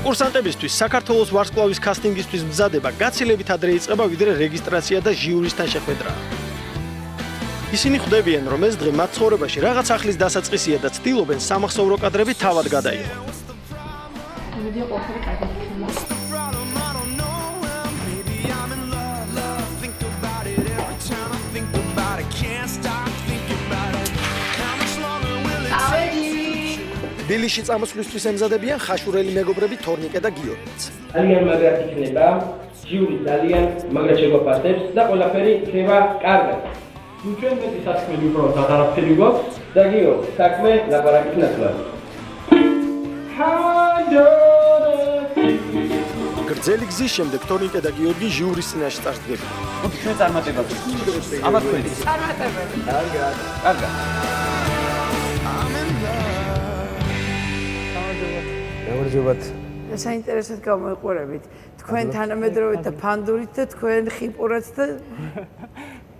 კონკურსანტებისთვის საქართველოს ვარსკვლავის კასტინგისთვის მზადება გაცილებით ადრე იწყება, ვიდრე რეგისტრაცია და ჟიურისთან შეხვედრა. ისინი ხვდებიან, რომ ეს დღე მათ ცხოვრებაში რაღაც ახლის დასაწყისია და ცდილობენ სამახსოვრო კადრები თავად გადაიღონ. ბილიში წამოსვლისთვის ემზადებიან ხაშურელი მეგობრები თორნიკე და გიორგიც. ძალიან მაგრად იქნება, ჟიური ძალიან მაგრად შეგვაფასებს და ყველაფერი იქნება კარგად. ჩვენ მეტი საქმე უბრალოდ არაფერი გვაქვს და გიო, საქმე ლაპარაკით ნაცვლად. გრძელი გზის შემდეგ თორნიკე და გიორგი ჟიურის წინაშე წარსდგებიან. მოდი ჩვენ წარმატება ამათ თქვენი წარმატებები. კარგად. გამარჯობათ. საინტერესოდ გამოიყურებით. თქვენ თანამედროვეთ და ფანდურით და თქვენ ხიპურად და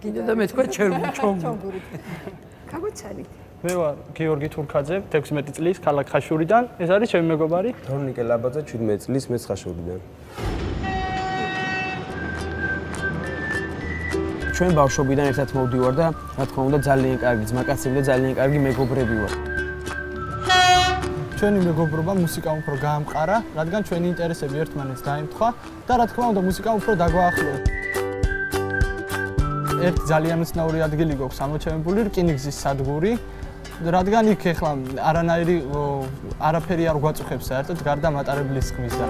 კიდე და მე თქვენ ჩონგურით. გაგოცანით. მე ვარ გიორგი თურქაძე, 16 წლის, ქალაქ ხაშურიდან. ეს არის ჩემი მეგობარი. თორნიკე ლაბაძე, 17 წლის, მეც ხაშურიდან. ჩვენ ბავშვობიდან ერთად მოვდივარ და რა თქმა უნდა ძალიან კარგი ძმაკაცები და ძალიან კარგი მეგობრები ვარ. ჩვენი მეგობრობა მუსიკამ უფრო გაამყარა, რადგან ჩვენი ინტერესები ერთმანეთს დაემთხვა და რა თქმა უნდა მუსიკამ უფრო დაგვაახლოა. ერთი ძალიან უცნაური ადგილი გვაქვს ამოჩენებული, რკინიგზის სადგური, რადგან იქ ეხლა არაფერი არ გვაწუხებს საერთოდ გარდა მატარებლის ხმისა.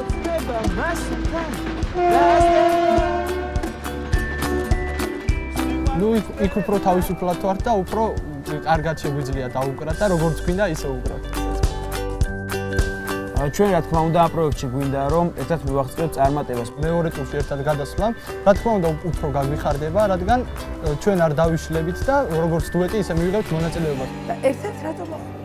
ნუ იქ უფრო თავისუფლად ვარ და უფრო კარგად შეგვიძლია დაუკრათ და როგორც გვინდა ისე უკრათ. ჩვენ რა თქმა უნდა ამ პროექტში გვინდა რომ ერთად მივახცევთ წარმატებას. მეორე წუთში ერთად გადასვლა, რა თქმა უნდა უფრო გაგვიხარდება, რადგან ჩვენ არ დავიშლებით და როგორც დუეტი ისე მივიღებთ მონაწილეობას. და ერთად რატომ მოხვდით?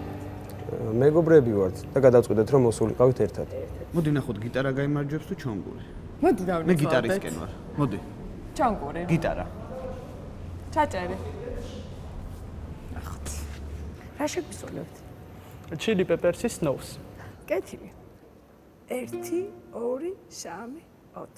მეგობრები ვართ და გადავწყვიტეთ რომ მოსულიყავით ერთად. მოდი ნახოთ გიტარა გაიმარჯვებს თუ ჩონგური. მოდი დავნახოთ. მე გიტარისტკენ ვარ. მოდი. ჩონგური. გიტარა. ჩაჭერი. ნახოთ. რა შეგვისწოლებთ? Chili Peppers-ის Snows. კეთილი. 1 2 3 4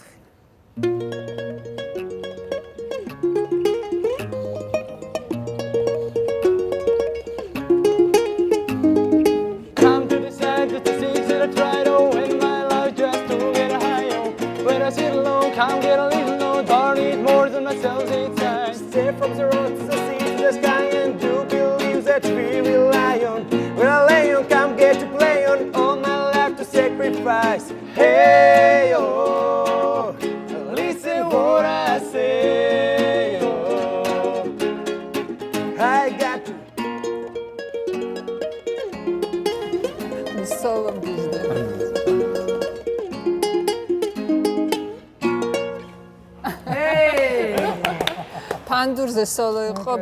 Come to the side just to see that I try to win my life just to get higher. When I sit alone, can't get a little low, don't need more than myself inside. Stay from the road to the sea to the sky and do believe that we rely on. When I lay on, come get to play on all my life to sacrifice. Hey, oh, listen what I say, oh, I got to. solo business. ფანდურზე სოლო იყო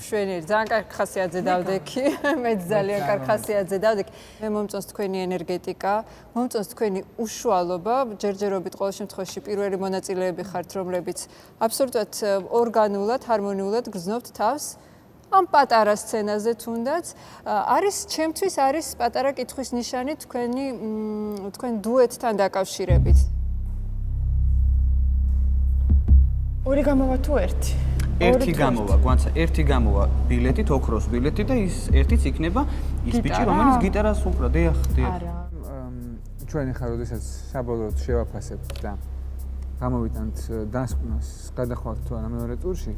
მშვენიერი, ძალიან კარგი ხასიათზე დავდექი, მე ძალიან კარგი ხასიათზე დავდექი. მე მომწონს თქვენი ენერგეტიკა, მომწონს თქვენი უშუალობა, ჯერჯერობით ყოველ შემთხვევაში პირველი მონაწილეები ხართ, რომლებიც აბსოლუტურად ორგანულად, ჰარმონიულად გრძნობთ თავს. ამ პატარა სცენაზე თუნდაც არის ჩემთვის არის პატარა კითხვის ნიშანი თქვენ დუეტთან დაკავშირებით. ორი გამოვა თუ ერთი? ერთი გამოვა, გვანცა, ერთი გამოვა ბილეთით, ოქროს ბილეთი და ის ერთიც იქნება ის ბიჭი, რომელიც გიტარას უკრა, დიახ. არა. ჩვენ ახლა როდესაც საბოლოოდ შევაფასებთ და გამოვიტანთ დასკვნას, გადახვალთ თუ არა მეორე ტურში,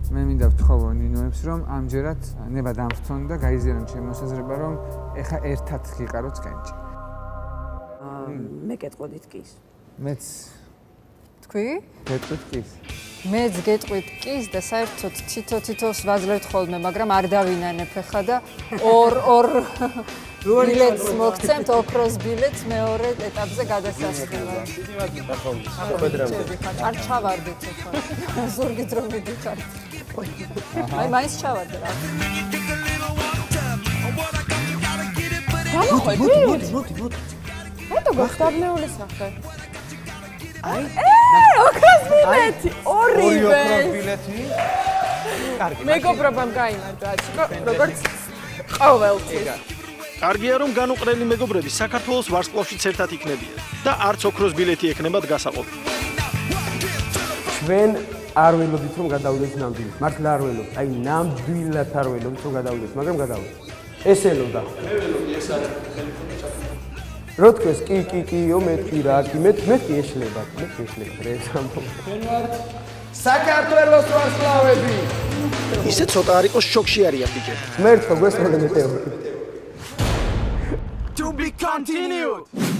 მე მინდა ვთხოვო ნინოებს, რომ ამჯერად ნება დამfrთხონ და გაიზიარონ ჩემი მოსაზრება, რომ ეხა ერთად გიყაროთ კენჭი. მე გეტყოდით კის. მეც თქვი? გეტყვით კის. მეც გეტყვით კის და საერთოდ თითო-თითოს ვაძლევთ ხოლმე, მაგრამ არ დავინანებ ახლა და ორ ბილეთს მოგცემთ, ოქროს ბილეთს მეორე ეტაპზე გადასასვლელად. არ ჩავარდეთ ახლა. ზურგით რომ მიდიხართ. აი მაინც ჩავარდე რა. მოდი. რატო გახდაბნეული სახე? აი, ოქროს ბილეთი, ორივე. ოქროს ბილეთი. კარგი. მეგობრობამ გაიმარჯვა, ჩიკო, როგორც ყოველთვის. კარგია რომ განუყრელი მეგობრები საქართველოს ვარსკვლავშიც ერთად იქნებიან და არც ოქროს ბილეთი ექნებათ გასაყოფი. ჩვენ არ ველოდით რომ გადავიდეთ ნამდვილად. მართლა არ ველოდით. აი ნამდვილად არ ველოდით რომ გადავიდეთ, მაგრამ გადავიდეთ. ეს ელოდა. მე ველოდი ეს არის რო თქვეს კიკიო მეთქი რა კი მეთქი ეშლება ეს ამბობ. ჩვენ ვართ საქართველოს ვარსკვლავები. ისე ცოტა არ იყოს შოკში არიან ბიჭები. მერტო გვესწავლე მეტეორიტი. To be continued.